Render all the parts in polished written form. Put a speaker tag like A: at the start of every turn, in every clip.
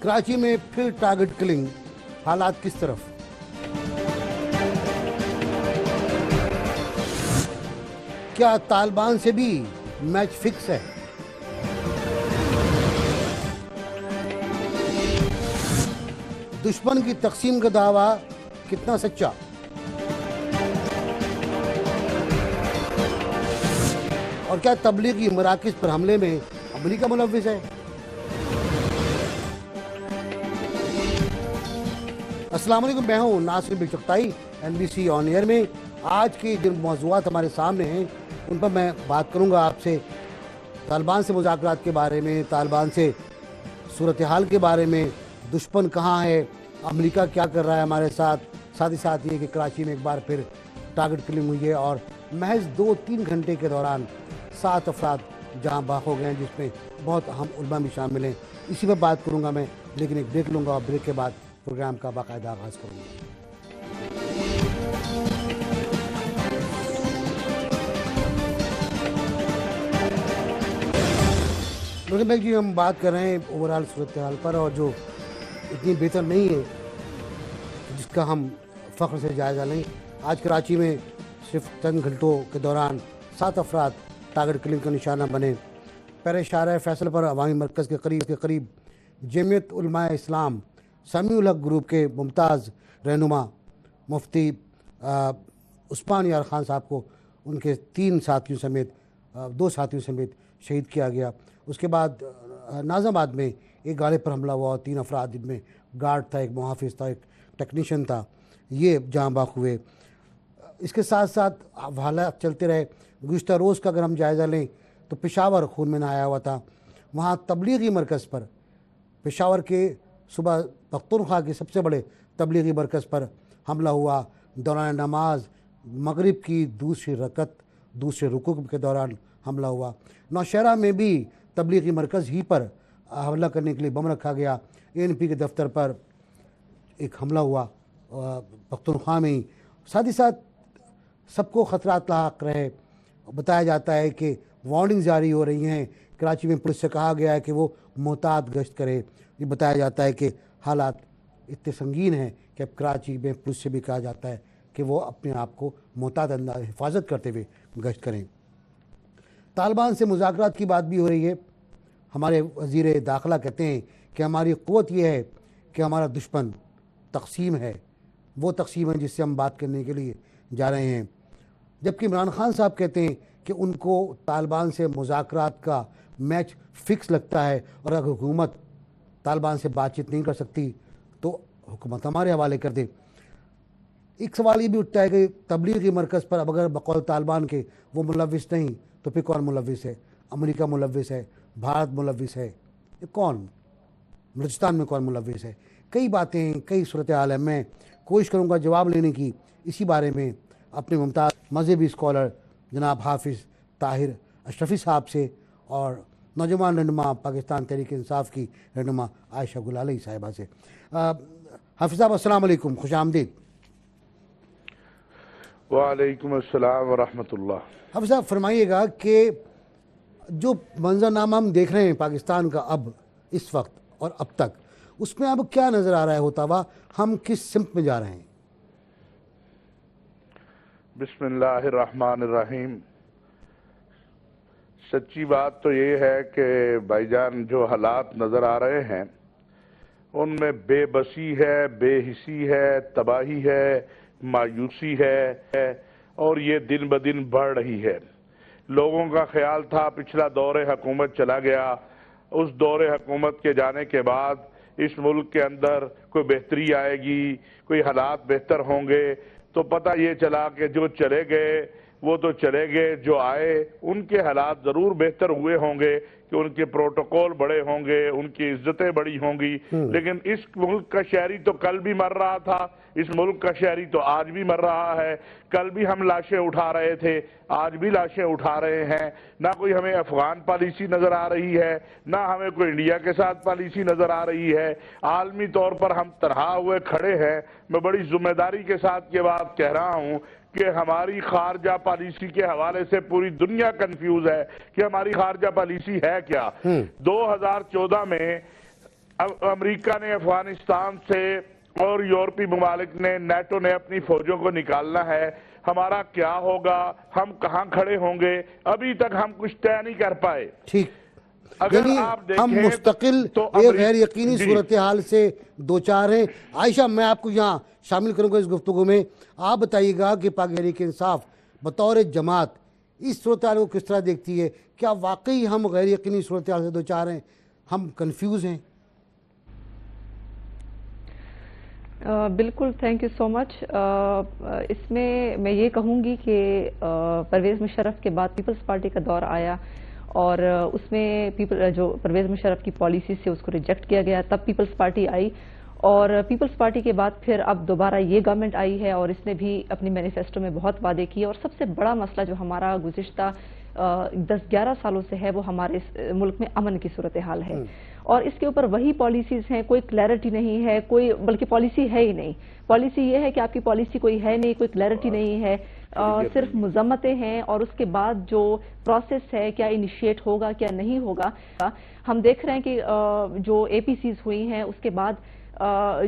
A: کراچی میں پھر target killing, حالات کس طرف؟ کیا طالبان سے بھی میچ فکس ہے؟ دشمن کی تقسیم کا دعویٰ کتنا سچا؟ اور کیا تبلیغی مراکز پر حملے میں امریکہ ملوث ہے؟ السلام علیکم، میں ہوں ناصر بن چغتائی NBC آن ایئر میں۔ آج کی جن موضوعات ہمارے سامنے ہیں ان پر میں بات کروں گا آپ سے، طالبان سے مذاکرات کے بارے میں، طالبان سے صورتحال کے بارے میں، دشمن کہاں ہے، امریکہ کیا کر رہا ہے ہمارے ساتھ ہی ساتھ یہ کہ کراچی میں ایک بار پھر ٹارگٹ کلنگ ہوئی ہے اور محض 2-3 گھنٹے کے دوران 7 افراد جہاں بحق ہو گئے ہیں، جس میں بہت اہم علماء بھی شامل ہیں۔ اسی پر بات کروں گا میں، لیکن ایک بریک لوں گا اور بریک کے بعد پروگرام کا باقاعدہ آغاز کروں گا۔ نوزر بھائی جی، ہم بات کر رہے ہیں اوورال صورتحال پر، اور جو اتنی بہتر نہیں ہے جس کا ہم فخر سے جائزہ لیں۔ آج کراچی میں صرف چند گھنٹوں کے دوران 7 افراد ٹارگٹ کلنگ کا نشانہ بنے۔ پیر شارع فیصل پر عوامی مرکز کے قریب جمعیت علماء اسلام سمیع الحق گروپ کے ممتاز رہنما مفتی عثمان یار خان صاحب کو ان کے 2 ساتھیوں سمیت شہید کیا گیا۔ اس کے بعد ناظم آباد میں ایک گاڑی پر حملہ ہوا اور 3 افراد، جن میں گارڈ تھا، ایک محافظ تھا، ایک ٹیکنیشین تھا، یہ جاں بحق ہوئے۔ اس کے ساتھ ساتھ حالات چلتے رہے۔ گزشتہ روز کا اگر ہم جائزہ لیں تو پشاور خون میں نہایا ہوا تھا۔ وہاں تبلیغی مرکز پر، پشاور کے صوبہ پختونخوا کے سب سے بڑے تبلیغی مرکز پر حملہ ہوا۔ دوران نماز مغرب کی دوسرے رکوع کے دوران حملہ ہوا۔ نوشہرہ میں بھی تبلیغی مرکز ہی پر حملہ کرنے کے لیے بم رکھا گیا۔ ANP کے دفتر پر ایک حملہ ہوا پختونخوا میں ہی۔ ساتھ ہی ساتھ سب کو خطرات لاحق رہے۔ بتایا جاتا ہے کہ وارننگ جاری ہو رہی ہیں۔ کراچی میں پولیس سے کہا گیا ہے کہ وہ محتاط گشت کرے۔ یہ بتایا جاتا ہے کہ حالات اتنے سنگین ہیں کہ اب کراچی میں پولیس سے بھی کہا جاتا ہے کہ وہ اپنے آپ کو محتاط انداز حفاظت کرتے ہوئے گشت کریں۔ طالبان سے مذاکرات کی بات بھی ہو رہی ہے۔ ہمارے وزیر داخلہ کہتے ہیں کہ ہماری قوت یہ ہے کہ ہمارا دشمن تقسیم ہے، وہ تقسیم ہے جس سے ہم بات کرنے کے لیے جا رہے ہیں۔ جبکہ عمران خان صاحب کہتے ہیں کہ ان کو طالبان سے مذاکرات کا میچ فکس لگتا ہے، اور اگر حکومت طالبان سے بات چیت نہیں کر سکتی تو حکومت ہمارے حوالے کر دے۔ ایک سوال یہ بھی اٹھتا ہے کہ تبلیغی مرکز پر اب اگر بقول طالبان کے وہ ملوث نہیں تو پھر کون ملوث ہے؟ امریکہ ملوث ہے، بھارت ملوث ہے، کون؟ بلوچستان میں کون ملوث ہے؟ کئی باتیں ہیں، کئی صورتحال ہے۔ میں کوشش کروں گا جواب لینے کی اسی بارے میں اپنے ممتاز مذہبی اسکالر جناب حافظ طاہر اشرفی صاحب سے، اور نوجوان رہنما پاکستان تحریک انصاف کی رہنما عائشہ گلالئی صاحبہ سے۔ حافظ صاحب السلام علیکم، خوش آمدید۔
B: وعلیکم السلام ورحمۃ اللہ۔
A: حافظ صاحب فرمائیے گا کہ جو منظرنامہ ہم دیکھ رہے ہیں پاکستان کا اب اس وقت اور اب تک، اس میں اب کیا نظر آ رہا ہے ہوتا ہوا؟ ہم کس سمت میں جا رہے ہیں؟
B: بسم اللہ الرحمن الرحیم۔ سچی بات تو یہ ہے کہ بھائی جان جو حالات نظر آ رہے ہیں ان میں بے بسی ہے، بے حسی ہے، تباہی ہے، مایوسی ہے، اور یہ دن بدن بڑھ رہی ہے۔ لوگوں کا خیال تھا پچھلا دور حکومت چلا گیا، اس دور حکومت کے جانے کے بعد اس ملک کے اندر کوئی بہتری آئے گی، کوئی حالات بہتر ہوں گے، تو پتہ یہ چلا کہ جو چلے گئے وہ تو چلے گئے، جو آئے ان کے حالات ضرور بہتر ہوئے ہوں گے کہ ان کے پروٹوکول بڑے ہوں گے، ان کی عزتیں بڑی ہوں گی، لیکن اس ملک کا شہری تو کل بھی مر رہا تھا، اس ملک کا شہری تو آج بھی مر رہا ہے۔ کل بھی ہم لاشیں اٹھا رہے تھے، آج بھی لاشیں اٹھا رہے ہیں۔ نہ کوئی ہمیں افغان پالیسی نظر آ رہی ہے، نہ ہمیں کوئی انڈیا کے ساتھ پالیسی نظر آ رہی ہے۔ عالمی طور پر ہم تنہا ہوئے کھڑے ہیں۔ میں بڑی ذمہ داری کے ساتھ یہ بات کہہ رہا ہوں کہ ہماری خارجہ پالیسی کے حوالے سے پوری دنیا کنفیوز ہے کہ ہماری خارجہ پالیسی ہے کیا۔ 2014 میں اب امریکہ نے افغانستان سے اور یورپی ممالک نے نیٹو نے اپنی فوجوں کو نکالنا ہے. ہمارا کیا ہوگا, ہم کہاں کھڑے ہوں گے, ابھی تک ہم کچھ طے نہیں کر پائے.
A: ٹھیک,
B: اگر
A: یعنی
B: آپ
A: ہم
B: دیکھیں
A: مستقل
B: تو
A: ایک غیر یقینی
B: جی
A: صورتحال سے دوچار ہیں. عائشہ, میں آپ کو یہاں شامل کروں گا اس گفتگو میں. آپ بتائیے گا کہ پاک تحریک انصاف بطور جماعت اس صورتحال کو کس طرح دیکھتی ہے؟ کیا واقعی ہم غیر یقینی صورتحال سے دوچار ہیں, ہم کنفیوز ہیں؟
C: بالکل, تھینک یو سو مچ. اس میں یہ کہوں گی کہ پرویز مشرف کے بعد پیپلز پارٹی کا دور آیا اور اس میں جو پرویز مشرف کی پالیسی سے اس کو ریجیکٹ کیا گیا, تب پیپلز پارٹی آئی اور پیپلز پارٹی کے بعد پھر اب دوبارہ یہ گورنمنٹ آئی ہے اور اس نے بھی اپنی مینیفیسٹو میں بہت وعدے کیے. اور سب سے بڑا مسئلہ جو ہمارا گزشتہ 10-11 سالوں سے ہے وہ ہمارے ملک میں امن کی صورتحال ہے اور اس کے اوپر وہی پالیسیز ہیں, کوئی کلیئرٹی نہیں ہے, کوئی بلکہ پالیسی ہے ہی نہیں. پالیسی یہ ہے کہ آپ کی پالیسی کوئی ہے نہیں, کوئی کلیئرٹی نہیں ہے, صرف مذمتیں ہیں اور اس کے بعد جو پروسیس ہے کیا انیشیٹ ہوگا کیا نہیں ہوگا. ہم دیکھ رہے ہیں کہ جو اے پی سیز ہوئی ہیں اس کے بعد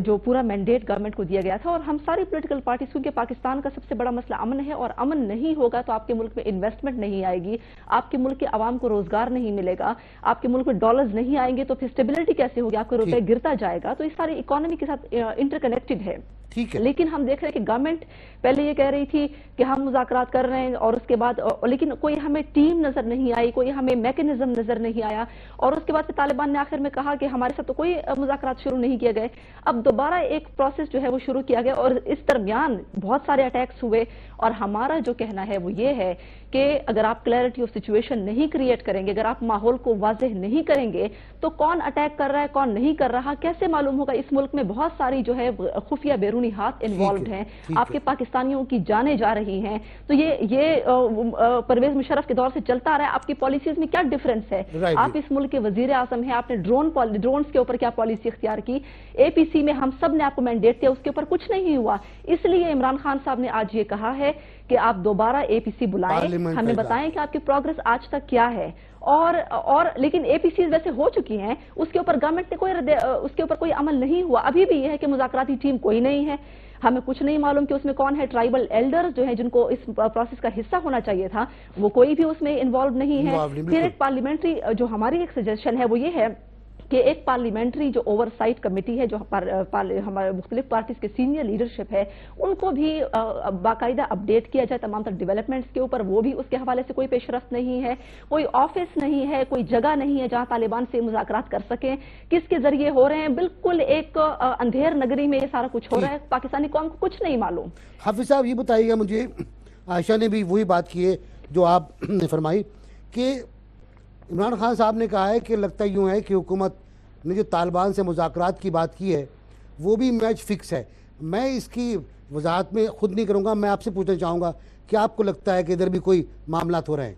C: جو پورا مینڈیٹ گورنمنٹ کو دیا گیا تھا اور ہم ساری پولیٹیکل پارٹیز, کیونکہ پاکستان کا سب سے بڑا مسئلہ امن ہے اور امن نہیں ہوگا تو آپ کے ملک میں انویسٹمنٹ نہیں آئے گی, آپ کے ملک کے عوام کو روزگار نہیں ملے گا, آپ کے ملک میں ڈالرز نہیں آئیں گے تو پھر اسٹیبلٹی کیسے ہوگی, آپ کا روپے گرتا جائے گا. تو اس ساری اکانومی کے ساتھ انٹر کنیکٹڈ ہے. لیکن ہم دیکھ رہے ہیں کہ گورنمنٹ پہلے یہ کہہ رہی تھی کہ ہم مذاکرات کر رہے ہیں اور اس کے بعد لیکن کوئی ہمیں ٹیم نظر نہیں آئی, کوئی ہمیں میکنزم نظر نہیں آیا اور اس کے بعد طالبان نے آخر میں کہا کہ ہمارے ساتھ تو کوئی مذاکرات شروع نہیں کیے گئے. اب دوبارہ ایک پروسیس جو ہے وہ شروع کیا گیا اور اس درمیان بہت سارے اٹیکس ہوئے اور ہمارا جو کہنا ہے وہ یہ ہے کہ اگر آپ کلیئرٹی آف سچویشن نہیں کریٹ کریں گے, اگر آپ ماحول کو واضح نہیں کریں گے تو کون اٹیک کر رہا ہے کون نہیں کر رہا کیسے معلوم ہوگا. اس ملک میں بہت ساری جو ہے خفیہ بیرونی ہاتھ انوالوڈ ہیں, آپ کے پاکستانیوں کی جانیں جا رہی ہیں. تو یہ پرویز مشرف کے دور سے چلتا آ رہا ہے. آپ کی پالیسیز میں کیا ڈیفرنس ہے؟ آپ اس ملک کے وزیر اعظم ہیں, آپ نے ڈرونز کے اوپر کیا پالیسی اختیار کی؟ اے پی سی میں ہم سب نے آپ کو مینڈیٹ دیا, اس کے اوپر کچھ نہیں ہوا. اس لیے عمران خان صاحب نے آج یہ کہا ہے کہ آپ دوبارہ اے پی سی بلائیں, ہمیں بتائیں کہ آپ کی پروگرس آج تک کیا ہے. اور لیکن اے پی سیز ویسے ہو چکی ہیں, اس کے اوپر گورنمنٹ نے اس کے اوپر کوئی عمل نہیں ہوا. ابھی بھی یہ ہے کہ مذاکراتی ٹیم کوئی نہیں ہے, ہمیں کچھ نہیں معلوم کہ اس میں کون ہے. ٹرائبل ایلڈرز جو ہیں جن کو اس پروسیس کا حصہ ہونا چاہیے تھا وہ کوئی بھی اس میں انوالو نہیں ہے. پھر ایک پارلیمنٹری جو ہماری ایک سجیشن ہے وہ یہ ہے کہ ایک پارلیمنٹری جو اوور سائٹ کمیٹی ہے جو ہمارے مختلف پارٹیز کے سینئر لیڈرشپ ہے ان کو بھی باقاعدہ اپڈیٹ کیا جائے تمام تر ڈیولپمنٹس کے اوپر. وہ بھی اس کے حوالے سے کوئی پیش رفت نہیں ہے, کوئی آفس نہیں ہے, کوئی جگہ نہیں ہے جہاں طالبان سے مذاکرات کر سکیں. کس کے ذریعے ہو رہے ہیں؟ بالکل ایک اندھیر نگری میں یہ سارا کچھ ہو رہا ہے, پاکستانی قوم کو کچھ نہیں معلوم.
A: حافظ صاحب یہ بتائیے گا مجھے, عائشہ نے بھی وہی بات کی ہے جو آپ نے فرمائی کہ عمران خان صاحب نے کہا ہے کہ لگتا یوں ہے کہ حکومت نے جو طالبان سے مذاکرات کی بات کی ہے وہ بھی میچ فکس ہے. میں اس کی وضاحت میں خود نہیں کروں گا, میں آپ سے پوچھنا چاہوں گا کہ آپ کو لگتا ہے کہ ادھر بھی کوئی معاملات ہو رہے ہیں؟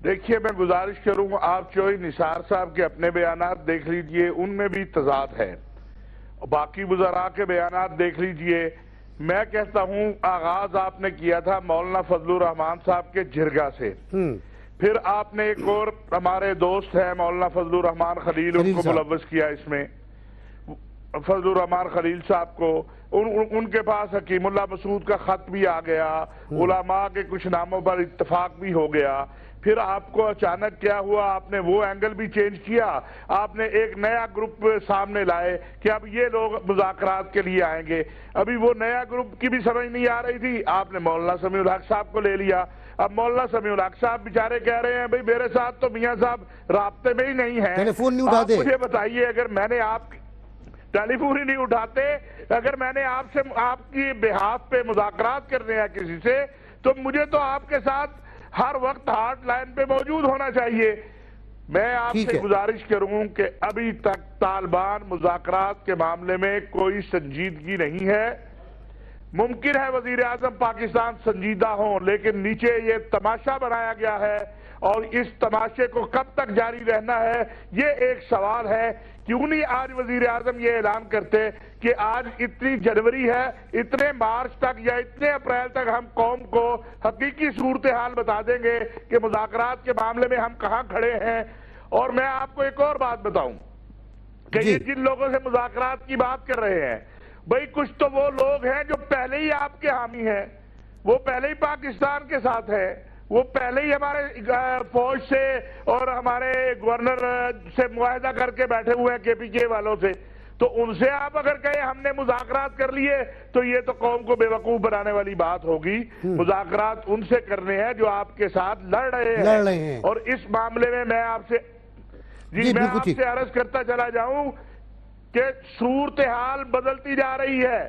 B: دیکھیے میں گزارش کروں گا, آپ چوہی نثار صاحب کے اپنے بیانات دیکھ لیجئے, ان میں بھی تضاد ہے. باقی وزراء کے بیانات دیکھ لیجئے. میں کہتا ہوں آغاز آپ نے کیا تھا مولانا فضل الرحمان صاحب کے جرگہ سے, پھر آپ نے ایک اور ہمارے دوست ہیں مولانا فضل الرحمان خلیل, ان کو ملوث کیا اس میں. فضل الرحمان خلیل صاحب کو ان کے پاس حکیم اللہ مسعود کا خط بھی آ گیا, علماء کے کچھ ناموں پر اتفاق بھی ہو گیا. پھر آپ کو اچانک کیا ہوا, آپ نے وہ اینگل بھی چینج کیا, آپ نے ایک نیا گروپ سامنے لائے کہ اب یہ لوگ مذاکرات کے لیے آئیں گے. ابھی وہ نیا گروپ کی بھی سمجھ نہیں آ رہی تھی, آپ نے مولانا سمیع الحق صاحب کو لے لیا. اب مولانا سمیع الحق صاحب بیچارے کہہ رہے ہیں بھئی میرے ساتھ تو میاں صاحب رابطے میں ہی نہیں ہیں,
A: ٹیلی فون نہیں اٹھاتے.
B: مجھے بتائیے اگر میں نے ٹیلی فون ہی نہیں اٹھاتے, اگر میں نے آپ کی بہاف پہ مذاکرات کرنے ہیں کسی سے تو مجھے تو آپ کے ساتھ ہر وقت ہارڈ لائن پہ موجود ہونا چاہیے. میں آپ سے گزارش کروں کہ ابھی تک طالبان مذاکرات کے معاملے میں کوئی سنجیدگی نہیں ہے. ممکن ہے وزیر اعظم پاکستان سنجیدہ ہوں, لیکن نیچے یہ تماشا بنایا گیا ہے اور اس تماشے کو کب تک جاری رہنا ہے یہ ایک سوال ہے. کیوں نہیں آج وزیر اعظم یہ اعلان کرتے کہ آج اتنی جنوری ہے, اتنے مارچ تک یا اتنے اپریل تک ہم قوم کو حقیقی صورتحال بتا دیں گے کہ مذاکرات کے معاملے میں ہم کہاں کھڑے ہیں, اور میں آپ کو ایک اور بات بتاؤں کہ یہ جن لوگوں سے مذاکرات کی بات کر رہے ہیں، بھئی کچھ تو وہ لوگ ہیں جو پہلے ہی آپ کے حامی ہیں، وہ پہلے ہی پاکستان کے ساتھ ہے، وہ پہلے ہی ہمارے فوج سے اور ہمارے گورنر سے معاہدہ کر کے بیٹھے ہوئے ہیں کے پی کے والوں سے. تو ان سے آپ اگر کہیں ہم نے مذاکرات کر لیے تو یہ تو قوم کو بے وقوف بنانے والی بات ہوگی. مذاکرات ان سے کرنے ہیں جو آپ کے ساتھ لڑ رہے ہیں. اور اس معاملے میں میں آپ سے میں آپ سے عرض کرتا چلا جاؤں کہ صورتحال بدلتی جا رہی ہے.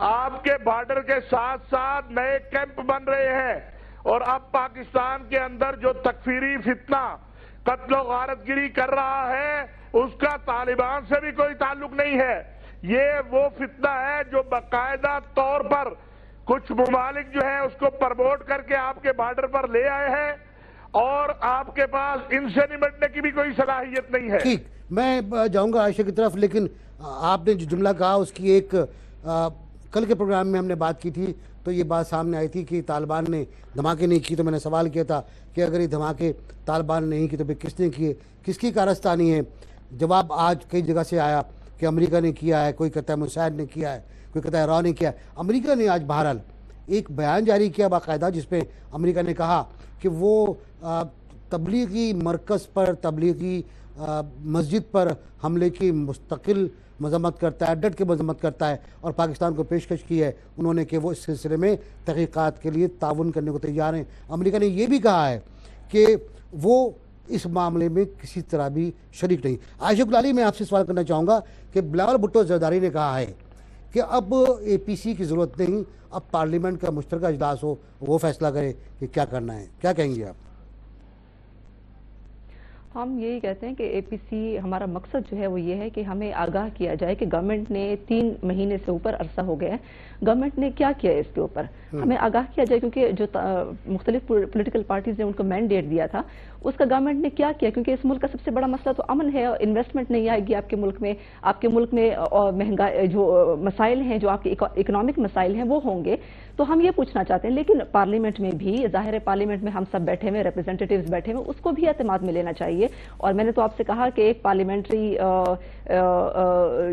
B: آپ کے بارڈر کے ساتھ ساتھ نئے کیمپ بن رہے ہیں، اور اب پاکستان کے اندر جو تکفیری فتنہ قتل و غارت گری کر رہا ہے اس کا طالبان سے بھی کوئی تعلق نہیں ہے. یہ وہ فتنہ ہے جو باقاعدہ طور پر کچھ ممالک جو ہیں اس کو پروموٹ کر کے آپ کے بارڈر پر لے آئے ہیں، اور آپ کے پاس ان سے نمٹنے کی بھی کوئی صلاحیت نہیں ہے.
A: ٹھیک، میں جاؤں گا عائشہ کی طرف، لیکن آپ نے جو جملہ کہا اس کی ایک کل کے پروگرام میں ہم نے بات کی تھی تو یہ بات سامنے آئی تھی کہ طالبان نے دھماکے نہیں کی. تو میں نے سوال کیا تھا کہ اگر یہ دھماکے طالبان نے نہیں کی تو پھر کس نے کیے، کس کی کارستانی ہے؟ جواب آج کئی جگہ سے آیا کہ امریکہ نے کیا ہے، کوئی کہتا ہے موساد نے کیا ہے، کوئی کہتا ہے را نے کیا ہے. امریکہ نے آج بہرحال ایک بیان جاری کیا باقاعدہ، جس پہ امریکہ نے کہا کہ وہ تبلیغی مرکز پر، تبلیغی مسجد پر حملے کی مستقل مذمت کرتا ہے، ڈٹ کے مذمت کرتا ہے، اور پاکستان کو پیشکش کی ہے انہوں نے کہ وہ اس سلسلے میں تحقیقات کے لیے تعاون کرنے کو تیار ہیں. امریکہ نے یہ بھی کہا ہے کہ وہ اس معاملے میں کسی طرح بھی شریک نہیں. عائشہ گلالی، میں آپ سے سوال کرنا چاہوں گا کہ بلاول بھٹو زرداری نے کہا ہے کہ اب اے پی سی کی ضرورت نہیں، اب پارلیمنٹ کا مشترکہ اجلاس ہو، وہ فیصلہ کرے کہ کیا کرنا ہے. کیا کہیں گے آپ؟
C: ہم یہی کہتے ہیں کہ اے پی سی ہمارا مقصد جو ہے وہ یہ ہے کہ ہمیں آگاہ کیا جائے کہ گورنمنٹ نے 3 مہینے سے اوپر عرصہ ہو گیا ہے، گورنمنٹ نے کیا کیا ہے اس کے اوپر، ہمیں آگاہ کیا جائے. کیونکہ جو مختلف پولیٹیکل پارٹیز نے ان کو مینڈیٹ دیا تھا اس کا گورنمنٹ نے کیا کیا، کیونکہ اس ملک کا سب سے بڑا مسئلہ تو امن ہے. انویسٹمنٹ نہیں آئے گی آپ کے ملک میں مہنگائی، جو مسائل ہیں، جو آپ کے اکنامک مسائل ہیں وہ ہوں گے. تو ہم یہ پوچھنا چاہتے ہیں، لیکن پارلیمنٹ میں بھی ظاہر ہے، پارلیمنٹ میں ہم سب بیٹھے ہوئے ریپرزینٹیٹیوز بیٹھے ہوئے، اس کو بھی اعتماد میں لینا چاہیے. اور میں نے تو آپ سے کہا کہ ایک پارلیمنٹری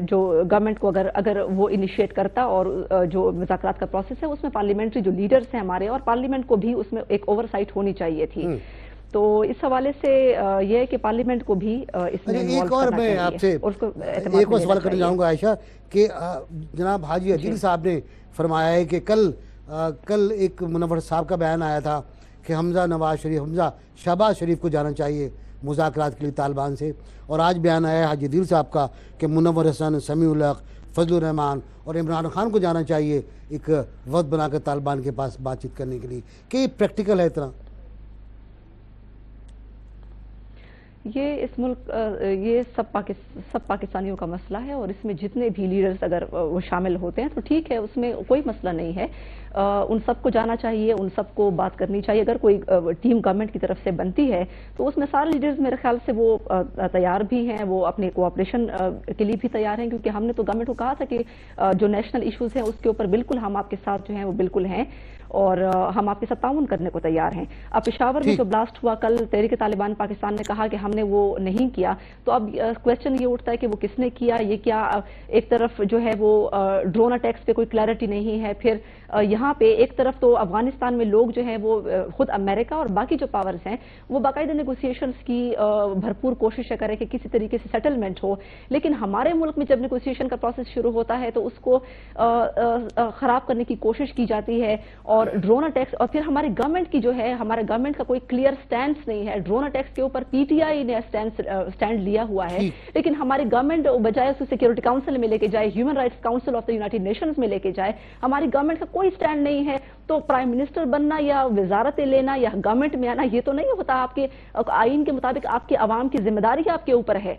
C: جو گورنمنٹ کو اگر وہ انیشیٹ کرتا، اور جو مذاکرات کا پروسیس ہے اس میں پارلیمنٹری جو لیڈرز ہیں ہمارے، اور پارلیمنٹ کو بھی اس میں ایک اوور سائٹ ہونی چاہیے تھی. تو اس حوالے سے یہ ہے کہ پارلیمنٹ کو بھی اس میں
A: ایک اور میں آپ سے ایک اور سوال کرنا چاہوں گا عائشہ کہ جناب حاجی عدیل صاحب نے فرمایا ہے کہ کل ایک منور صاحب کا بیان آیا تھا کہ حمزہ شہباز شریف کو جانا چاہیے مذاکرات کے لیے طالبان سے، اور آج بیان آیا ہے حاجی عدیل صاحب کا کہ منور حسن، سمیع الحق، فضل الرحمان اور عمران خان کو جانا چاہیے ایک وقت بنا کر طالبان کے پاس بات چیت کرنے کے لیے. کہ یہ پریکٹیکل ہے اتنا؟
C: یہ اس ملک یہ سب پاکستانیوں کا مسئلہ ہے، اور اس میں جتنے بھی لیڈرز اگر وہ شامل ہوتے ہیں تو ٹھیک ہے، اس میں کوئی مسئلہ نہیں ہے. ان سب کو جانا چاہیے، ان سب کو بات کرنی چاہیے. اگر کوئی ٹیم گورنمنٹ کی طرف سے بنتی ہے تو اس میں سارے لیڈرز میرے خیال سے وہ تیار بھی ہیں، وہ اپنے کوآپریشن کے لیے بھی تیار ہیں. کیونکہ ہم نے تو گورنمنٹ کو کہا تھا کہ جو نیشنل ایشوز ہیں اس کے اوپر بالکل ہم آپ کے ساتھ جو ہیں وہ بالکل ہیں، اور ہم آپ کے ساتھ تعاون کرنے کو تیار ہیں. اب پشاور میں جو بلاسٹ ہوا کل، تحریک طالبان پاکستان نے کہا کہ ہم نے وہ نہیں کیا. تو اب کویسچن یہ اٹھتا ہے کہ وہ کس نے کیا، یہ کیا ایک طرف جو ہے وہ ڈرون اٹیکس پہ کوئی کلیئرٹی نہیں ہے، پھر یہاں پہ ایک طرف تو افغانستان میں لوگ جو ہیں وہ خود امریکہ اور باقی جو پاورز ہیں وہ باقاعدہ نیگوسیشنز کی بھرپور کوشش کرے کہ کسی طریقے سے سیٹلمنٹ ہو. لیکن ہمارے ملک میں جب نیگوسیشن کا پروسیس شروع ہوتا ہے تو اس کو خراب کرنے کی کوشش کی جاتی ہے، اور ڈرون اٹیکس، اور پھر ہماری گورنمنٹ کی جو ہے، ہمارے گورنمنٹ کا کوئی کلیئر سٹینڈز نہیں ہے. ڈرون اٹیکس کے اوپر پی ٹی آئی نے سٹینڈ لیا ہوا ہے، لیکن ہماری گورنمنٹ بجائے اسے سیکورٹی کاؤنسل میں لے کے جائے، human rights council of the United nations میں لے کے جائے، ہماری گورنمنٹ کا کوئی سٹینڈ نہیں ہے. تو پرائم منسٹر بننا یا وزارتیں لینا یا گورنمنٹ میں آنا یہ تو نہیں ہوتا. آپ کے آئین کے مطابق آپ کے عوام کی ذمہ داری آپ کے اوپر ہے.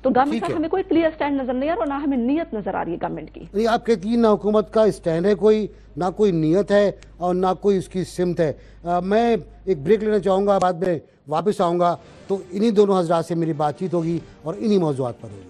C: تو گورنمنٹ کا ہمیں کوئی کلیئر سٹینڈ نظر نہیں آ رہا، اور نہ ہمیں نیت نظر آ رہی ہے گورنمنٹ کی.
A: آپ کہتی ہیں نہ حکومت کا سٹینڈ ہے کوئی، نہ کوئی نیت ہے، اور نہ کوئی اس کی سمت ہے. میں ایک بریک لینا چاہوں گا، بعد میں واپس آؤں گا تو انہی دونوں حضرات سے میری بات چیت ہوگی اور انہی موضوعات پر ہوگی.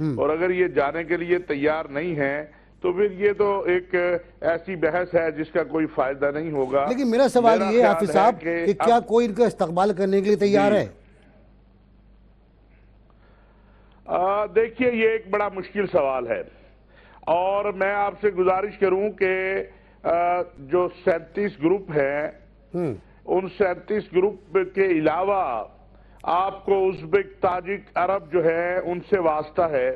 B: اور اگر یہ جانے کے لیے تیار نہیں ہیں تو پھر یہ تو ایک ایسی بحث ہے جس کا کوئی فائدہ نہیں ہوگا.
A: لیکن میرا سوال یہ ہے حافظ صاحب کہ کیا کوئی ان کا استقبال کرنے کے لیے تیار ہے؟
B: دیکھیے یہ ایک بڑا مشکل سوال ہے، اور میں آپ سے گزارش کروں کہ جو 37 گروپ ہیں ان 37 گروپ کے علاوہ آپ کو ازبک، تاجک، عرب جو ہے ان سے واسطہ ہے.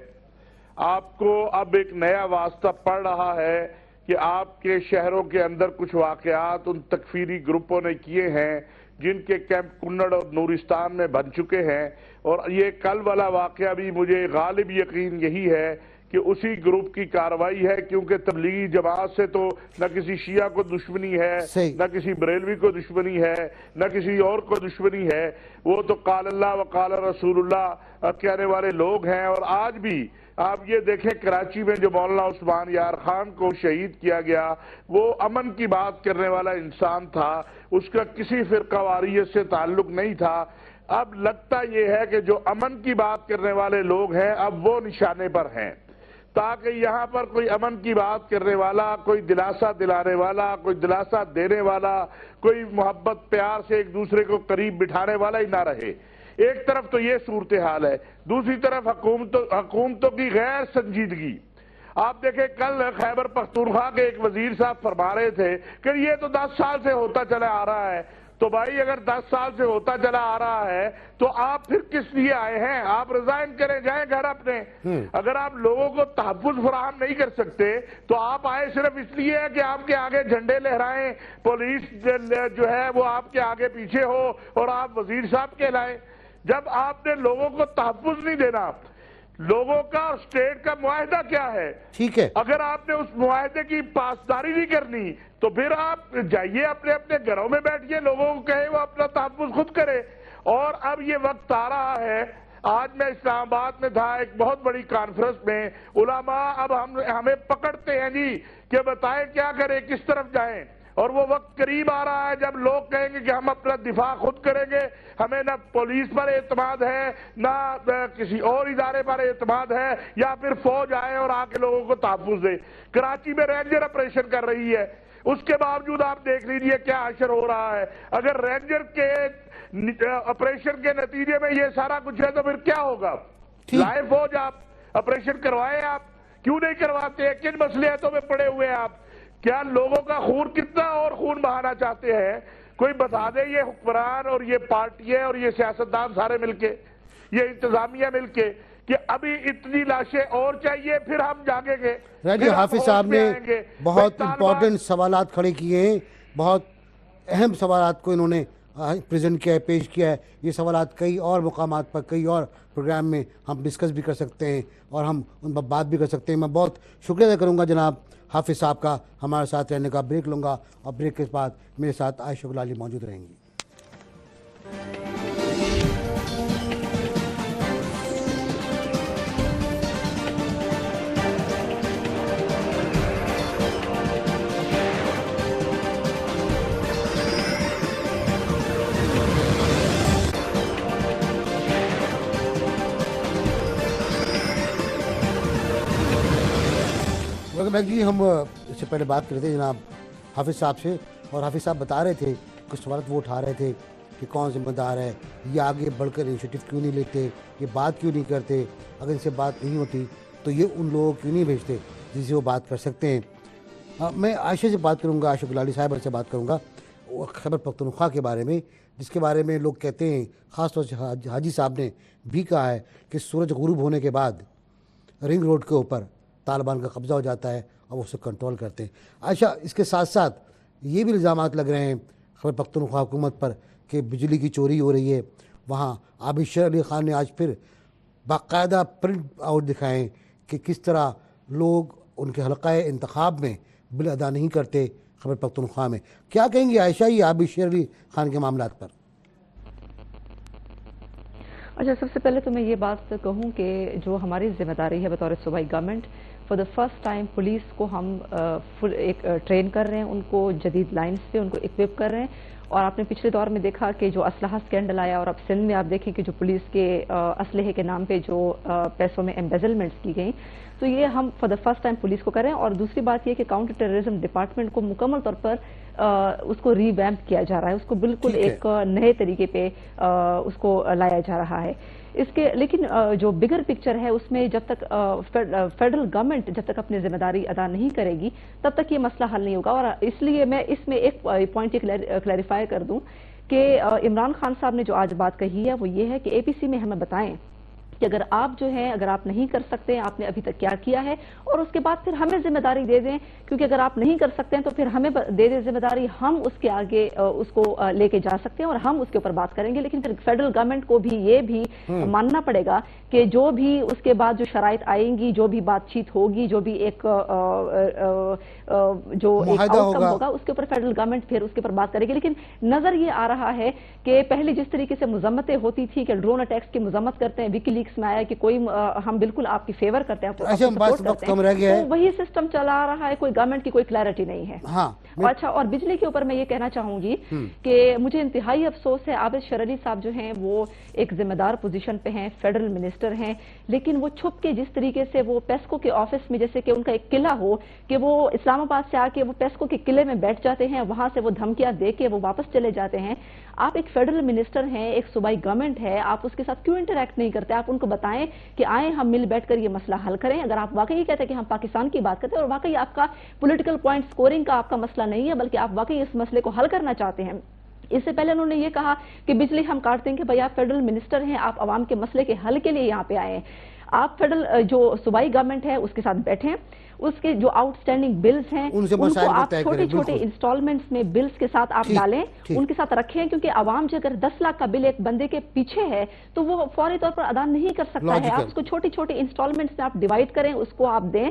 B: آپ کو اب ایک نیا واسطہ پڑ رہا ہے کہ آپ کے شہروں کے اندر کچھ واقعات ان تکفیری گروپوں نے کیے ہیں جن کے کیمپ کنڑ اور نورستان میں بن چکے ہیں. اور یہ کل والا واقعہ بھی مجھے غالب یقین یہی ہے کہ اسی گروپ کی کارروائی ہے، کیونکہ تبلیغی جماعت سے تو نہ کسی شیعہ کو دشمنی ہے، نہ کسی بریلوی کو دشمنی ہے، نہ کسی اور کو دشمنی ہے. وہ تو قال اللہ و قال رسول اللہ کہنے والے لوگ ہیں. اور آج بھی آپ یہ دیکھیں کراچی میں جو مولانا عثمان یار خان کو شہید کیا گیا، وہ امن کی بات کرنے والا انسان تھا، اس کا کسی فرقہ واریت سے تعلق نہیں تھا. اب لگتا یہ ہے کہ جو امن کی بات کرنے والے لوگ ہیں اب وہ نشانے پر ہیں، تاکہ یہاں پر کوئی امن کی بات کرنے والا، کوئی دلاسا دلانے والا، کوئی دلاسا دینے والا، کوئی محبت پیار سے ایک دوسرے کو قریب بٹھانے والا ہی نہ رہے. ایک طرف تو یہ صورتحال ہے، دوسری طرف حکومتوں کی غیر سنجیدگی. آپ دیکھیں کل خیبر پختونخوا کے ایک وزیر صاحب فرما رہے تھے کہ یہ تو 10 سال سے ہوتا چلا آ رہا ہے. تو بھائی اگر 10 سال سے ہوتا چلا آ رہا ہے تو آپ پھر کس لیے آئے ہیں؟ آپ ریزائن کریں، جائیں گھر اپنے. اگر آپ لوگوں کو تحفظ فراہم نہیں کر سکتے تو آپ آئے صرف اس لیے ہے کہ آپ کے آگے جھنڈے لہرائیں، پولیس جو ہے وہ آپ کے آگے پیچھے ہو اور آپ وزیر صاحب کہلائیں. جب آپ نے لوگوں کو تحفظ نہیں دینا، لوگوں کا اور اسٹیٹ کا معاہدہ کیا ہے،
A: ٹھیک ہے،
B: اگر آپ نے اس معاہدے کی پاسداری نہیں کرنی تو پھر آپ جائیے اپنے اپنے گھروں میں بیٹھیے، لوگوں کو کہیں وہ اپنا تحفظ خود کرے. اور اب یہ وقت آ رہا ہے، آج میں اسلام آباد میں تھا ایک بہت بڑی کانفرنس میں، علماء اب ہمیں پکڑتے ہیں جی کہ بتائیں کیا کریں، کس طرف جائیں. اور وہ وقت قریب آ رہا ہے جب لوگ کہیں گے کہ ہم اپنا دفاع خود کریں گے، ہمیں نہ پولیس پر اعتماد ہے نہ کسی اور ادارے پر اعتماد ہے، یا پھر فوج آئے اور آ کے لوگوں کو تحفظ دے. کراچی میں رینجر آپریشن کر رہی ہے، اس کے باوجود آپ دیکھ لیجئے کیا حشر ہو رہا ہے. اگر رینجر کے آپریشن کے نتیجے میں یہ سارا کچھ ہے تو پھر کیا ہوگا؟ لائے فوج، آپ آپریشن کروائے، آپ کیوں نہیں کرواتے ہیں؟ کن مسئلے میں پڑے ہوئے ہیں آپ؟ کیا لوگوں کا خون کتنا اور خون بہانا چاہتے ہیں؟ کوئی بتا دے. یہ حکمران اور یہ پارٹیاں اور یہ سیاستدان سارے مل کے، یہ انتظامیہ مل کے، کہ ابھی اتنی لاشیں اور چاہیے پھر ہم جاگیں گے.
A: راجی حافظ صاحب نے بہت امپورٹنٹ سوالات کھڑے کیے ہیں، بہت اہم سوالات کو انہوں نے پریزنٹ کیا ہے، پیش کیا ہے. یہ سوالات کئی اور مقامات پر، کئی اور پروگرام میں ہم ڈسکس بھی کر سکتے ہیں اور ہم ان پر بات بھی کر سکتے ہیں. میں بہت شکریہ ادا کروں گا جناب حافظ صاحب کا ہمارے ساتھ رہنے کا. بریک لوں گا اور بریک کے بعد میرے ساتھ عائشہ گلالی موجود رہیں گی. جی ہم اس سے پہلے بات کر رہے تھے جناب حافظ صاحب سے، اور حافظ صاحب بتا رہے تھے کچھ سوالات وہ اٹھا رہے تھے کہ کون ذمہ دار ہے، یہ آگے بڑھ کر انیشیٹو کیوں نہیں لیتے، یہ بات کیوں نہیں کرتے، اگر ان سے بات نہیں ہوتی تو یہ ان لوگوں کیوں نہیں بھیجتے جن سے وہ بات کر سکتے ہیں. میں عائشہ سے بات کروں گا، عائشہ گلالی صاحبہ سے بات کروں گا خیبر پختونخوا کے بارے میں، جس کے بارے میں لوگ کہتے ہیں، خاص طور سے حاجی صاحب نے بھی کہا ہے کہ سورج غروب ہونے کے بعد رنگ روڈ کے اوپر طالبان کا قبضہ ہو جاتا ہے اور وہ اسے کنٹرول کرتے ہیں. عائشہ، اس کے ساتھ ساتھ یہ بھی الزامات لگ رہے ہیں خیبر پختونخوا حکومت پر کہ بجلی کی چوری ہو رہی ہے. وہاں عابد شیر علی خان نے آج پھر باقاعدہ پرنٹ آؤٹ دکھائیں کہ کس طرح لوگ ان کے حلقہ انتخاب میں بل ادا نہیں کرتے خیبر پختونخوا میں. کیا کہیں گے عائشہ یہ عابد شیر علی خان کے معاملات پر؟
C: اچھا، سب سے پہلے تو میں یہ بات کہوں کہ جو ہماری ذمہ داری ہے بطور صوبائی government, for the first time police کو ہم ایک ٹرین کر رہے ہیں، ان کو جدید لائنز پہ ان کو اکوپ کر رہے ہیں، اور آپ نے پچھلے دور میں دیکھا کہ جو اسلحہ اسکینڈل آیا اور اب سندھ میں آپ دیکھیں کہ جو پولیس کے اسلحے کے نام پہ جو پیسوں میں ایمبیزلمنٹس کی گئیں، تو یہ ہم for the first time police کو کریں. اور دوسری بات یہ کہ کاؤنٹر ٹیررزم ڈپارٹمنٹ کو مکمل طور پر اس کو ری ویمپ کیا جا رہا ہے، اس کو بالکل ایک نئے طریقے پہ اس کو لایا جا رہا ہے. لیکن جو بگر پکچر ہے اس میں جب تک فیڈرل گورنمنٹ جب تک اپنی ذمہ داری ادا نہیں کرے گی تب تک یہ مسئلہ حل نہیں ہوگا. اور اس لیے میں اس میں ایک پوائنٹ کلیریفائی کر دوں کہ عمران خان صاحب نے جو آج بات کہی ہے وہ یہ ہے کہ اے پی سی میں ہمیں بتائیں کہ اگر آپ جو ہے اگر آپ نہیں کر سکتے آپ نے ابھی تک کیا کیا ہے، اور اس کے بعد پھر ہمیں ذمہ داری دے دیں، کیونکہ اگر آپ نہیں کر سکتے ہیں تو پھر ہمیں دے دیں ذمہ داری، ہم اس کے آگے اس کو لے کے جا سکتے ہیں اور ہم اس کے اوپر بات کریں گے. لیکن پھر فیڈرل گورنمنٹ کو بھی یہ بھی ماننا پڑے گا کہ جو بھی اس کے بعد جو شرائط آئیں گی، جو بھی بات چیت ہوگی، جو بھی ایک آؤٹ کم ہوگا اس کے اوپر فیڈرل گورنمنٹ پھر اس کے اوپر بات کرے گی. لیکن نظر یہ آ رہا ہے کہ پہلے جس طریقے سے مذمتیں ہوتی تھی کہ ڈرون اٹیکس کی مذمت کرتے ہیں، وکی لیکس میں آیا کہ کوئی ہم بالکل آپ کی فیور کرتے ہیں، تو وہی سسٹم چلا آ رہا ہے، کوئی گورنمنٹ کی کوئی کلیئرٹی نہیں ہے. اچھا، اور بجلی کے اوپر میں یہ کہنا چاہوں گی کہ مجھے انتہائی افسوس ہے، عابد شر علی صاحب جو ہیں وہ ایک ذمہ دار پوزیشن پہ ہیں، فیڈرل منسٹر ہیں، لیکن وہ چھپ کے جس طریقے سے وہ پیسکو کے آفس میں جیسے کہ ان کا ایک قلعہ ہو کہ وہ اسلام آباد سے آ کے وہ پیسکو کے قلعے میں بیٹھ جاتے ہیں، وہاں سے وہ دھمکیاں دے کے وہ واپس چلے جاتے ہیں. آپ ایک فیڈرل منسٹر ہیں، ایک صوبائی گورنمنٹ ہے، آپ اس کے ساتھ کیوں انٹریکٹ نہیں کرتے؟ آپ ان کو بتائیں کہ آئیں ہم مل بیٹھ کر یہ مسئلہ حل کریں. اگر آپ واقعی کہتے ہیں کہ ہم پاکستان کی بات کرتے ہیں اور واقعی آپ کا پولیٹیکل پوائنٹ سکورنگ کا آپ کا مسئلہ نہیں ہے بلکہ آپ واقعی اس مسئلے کو حل کرنا چاہتے ہیں. اس سے پہلے انہوں نے یہ کہا کہ بجلی ہم کاٹتے ہیں کہ بھئی آپ فیڈرل منسٹر ہیں، آپ عوام کے مسئلے کے حل کے لیے یہاں پہ آئے ہیں. آپ فیڈرل جو صوبائی گورنمنٹ ہے اس کے ساتھ بیٹھیں، اس کے جو آؤٹ سٹینڈنگ بلز ہیں ان کو آپ چھوٹے چھوٹے انسٹالمنٹس میں بلز کے ساتھ آپ ڈالیں، ان کے ساتھ رکھیں، کیونکہ عوام جو اگر 10 لاکھ کا بل ایک بندے کے پیچھے ہے تو وہ فوری طور پر ادا نہیں کر سکتا ہے. آپ اس کو چھوٹی چھوٹی انسٹالمنٹس میں آپ ڈیوائڈ کریں، اس کو آپ دیں،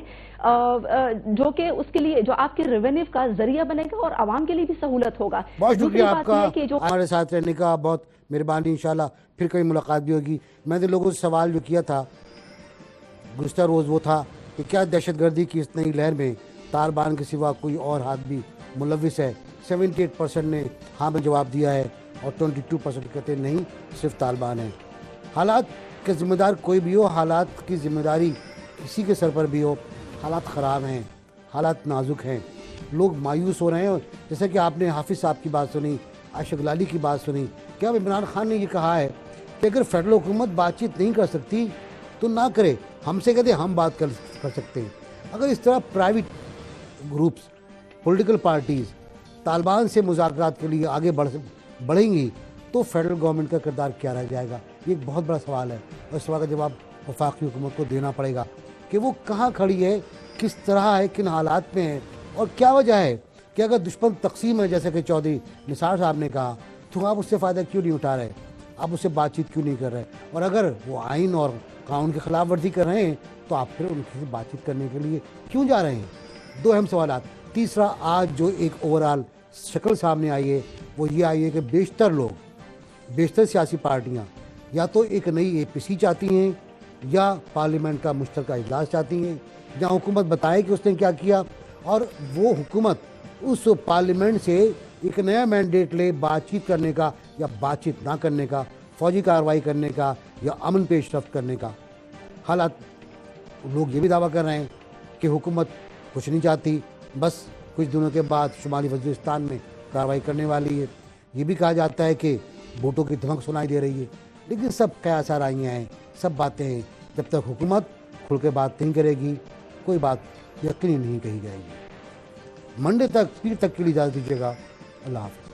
C: جو کہ اس کے لیے جو آپ کے ریونیو کا ذریعہ بنے گا اور عوام کے لیے بھی سہولت ہوگا.
A: بہت شکریہ آپ کا ہمارے ساتھ رہنے کا، بہت مہربانی. انشاءاللہ پھر کبھی ملاقات بھی ہوگی. میں نے لوگوں سے سوال جو کیا تھا گزشتہ روز وہ تھا کہ کیا دہشت گردی کی اس نئی لہر میں طالبان کے سوا کوئی اور ہاتھ بھی ملوث ہے؟ 78% نے ہاں میں جواب دیا ہے اور 22% کہتے ہیں نہیں، صرف طالبان ہیں. حالات کے ذمہ دار کوئی بھی ہو، حالات کی ذمہ داری کسی کے سر پر بھی ہو، حالات خراب ہیں، حالات نازک ہیں، لوگ مایوس ہو رہے ہیں. جیسا کہ آپ نے حافظ صاحب کی بات سنی، عائشہ گلالی کی بات سنی، کیا عمران خان نے یہ کہا ہے کہ اگر فیڈرل حکومت بات چیت نہیں کر سکتی تو نہ کرے، ہم سے کہتے ہیں ہم بات کر سکتے ہیں. اگر اس طرح private groups, political parties Taliban سے مذاکرات کے لیے آگے بڑھیں گی تو فیڈرل گورنمنٹ کا کردار کیا رہ جائے گا؟ یہ ایک بہت بڑا سوال ہے اور اس سوال کا جواب وفاقی حکومت کو دینا پڑے گا کہ وہ کہاں کھڑی ہے، کس طرح ہے، کن حالات میں ہے اور کیا وجہ ہے کہ اگر دشمن تقسیم ہے جیسے کہ چودھری نثار صاحب نے کہا تو آپ اس سے فائدہ کیوں نہیں اٹھا رہے، آپ اس سے بات چیت کیوں نہیں کر رہے، اور اگر وہ آئین اور قانون کی خلاف ورزی کر رہے ہیں تو آپ پھر ان سے بات چیت کرنے کے لیے کیوں جا رہے ہیں؟ دو اہم سوالات. تیسرا، آج جو ایک اوورال شکل سامنے آئی ہے وہ یہ آئی ہے کہ بیشتر سیاسی پارٹیاں یا تو ایک نئی اے پی سی چاہتی ہیں یا پارلیمنٹ کا مشترکہ اجلاس چاہتی ہیں جہاں حکومت بتائے کہ اس نے کیا کیا اور وہ حکومت اس پارلیمنٹ سے ایک نیا مینڈیٹ لے بات چیت کرنے کا یا بات چیت نہ کرنے کا، فوجی کارروائی کرنے کا یا امن پیش رفت کرنے کا. حالات لوگ یہ بھی دعویٰ کر رہے ہیں کہ حکومت کچھ نہیں چاہتی، بس کچھ دنوں کے بعد شمالی وزیرستان میں کارروائی کرنے والی ہے. یہ بھی کہا جاتا ہے کہ بوٹوں کی دھمک سنائی دے رہی ہے. لیکن سب قیاس آرائیاں ہیں، سب باتیں ہیں. جب تک حکومت کھل کے بات نہیں کرے گی کوئی بات یقینی نہیں کہی جائے گی. منڈے تک، پیر تک کے لیے اجازت دیجیے گا. اللہ حافظ.